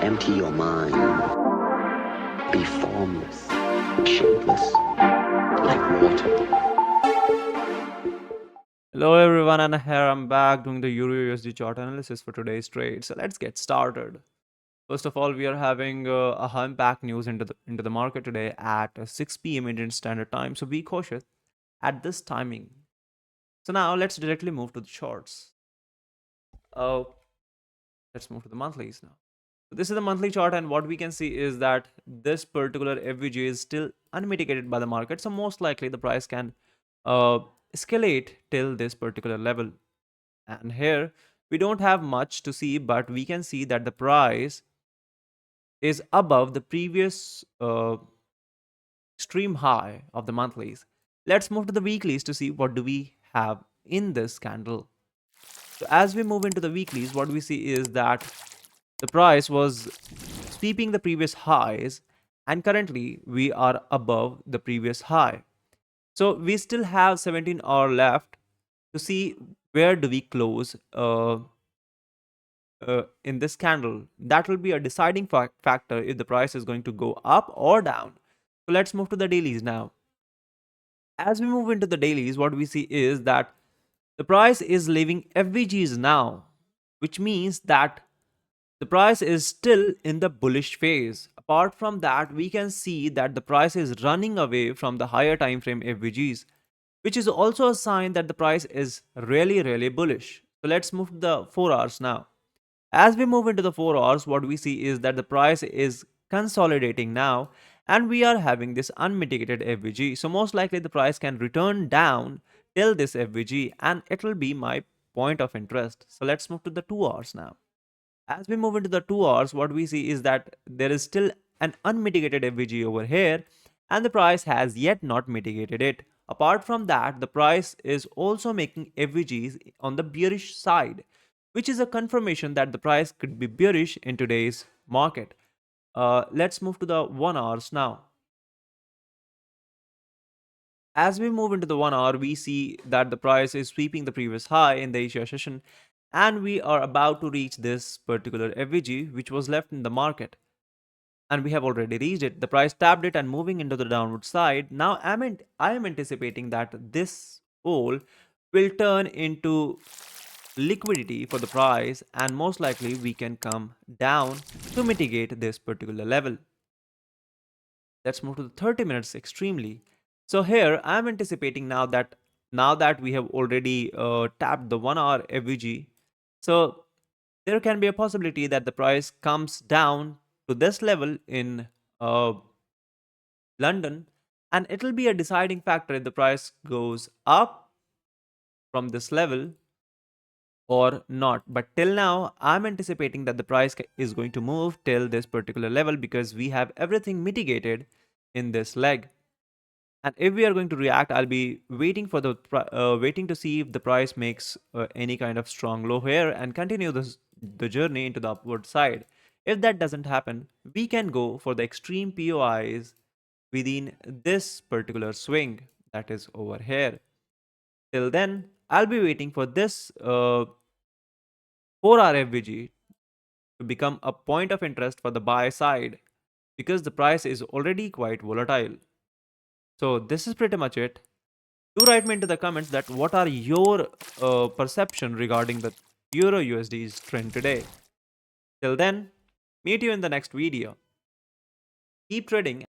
Empty your mind. Be formless, shapeless, like water. Hello everyone, and here I'm back doing the EURUSD chart analysis for today's trade. So let's get started. First of all, we are having a high impact news into the market today at 6 p.m. Indian Standard Time. So be cautious at this timing. So now let's directly move to the charts. Uh, let's move to the monthlies now. So this is the monthly chart, and what we can see is that this particular FVG is still unmitigated by the market. So most likely the price can uh, escalate till this particular level. And here we don't have much to see, but we can see that the price is above the previous extreme high of the monthlies. Let's move to the weeklies to see what do we have in this candle. So as we move into the weeklies, what we see is that the price was sweeping the previous highs, and currently we are above the previous high. So we still have 17 hours left to see where do we close in this candle. That will be a deciding factor if the price is going to go up or down. So let's move to the dailies now. As we move into the dailies, what we see is that the price is leaving FVGs now, which means that the price is still in the bullish phase. Apart from that, we can see that the price is running away from the higher time frame FVGs, which is also a sign that the price is really bullish. So let's move to the 4 hours now. As we move into the 4 hours, what we see is that the price is consolidating now, and we are having this unmitigated FVG. So most likely the price can return down till this FVG, and it will be my point of interest. So let's move to the 2 hours now. As we move into the 2 hours, what we see is that there is still an unmitigated FVG over here, and the price has yet not mitigated it. Apart from that, the price is also making FVGs on the bearish side, which is a confirmation that the price could be bearish in today's market. Let's move to the 1 hours now. As we move into the 1 hour, we see that the price is sweeping the previous high in the Asia session, and we are about to reach this particular FVG, which was left in the market. And we have already reached it. The price tapped it and moving into the downward side. Now I am anticipating that this hole will turn into liquidity for the price, and most likely we can come down to mitigate this particular level. Let's move to the 30 minutes extremely. So here I am anticipating now that we have already tapped the 1 hour FVG, so there can be a possibility that the price comes down to this level in uh, London, and it will be a deciding factor if the price goes up from this level or not. But till now, I'm anticipating that the price is going to move till this particular level because we have everything mitigated in this leg. And if we are going to react, I'll be waiting for waiting to see if the price makes any kind of strong low here and continue the journey into the upward side. If that doesn't happen, we can go for the extreme POIs within this particular swing that is over here. Till then, I'll be waiting for this 4 hour FVG to become a point of interest for the buy side because the price is already quite volatile. So this is pretty much it. Do write me into the comments that what are your perception regarding the Euro USD's trend today. Till then, meet you in the next video. Keep trading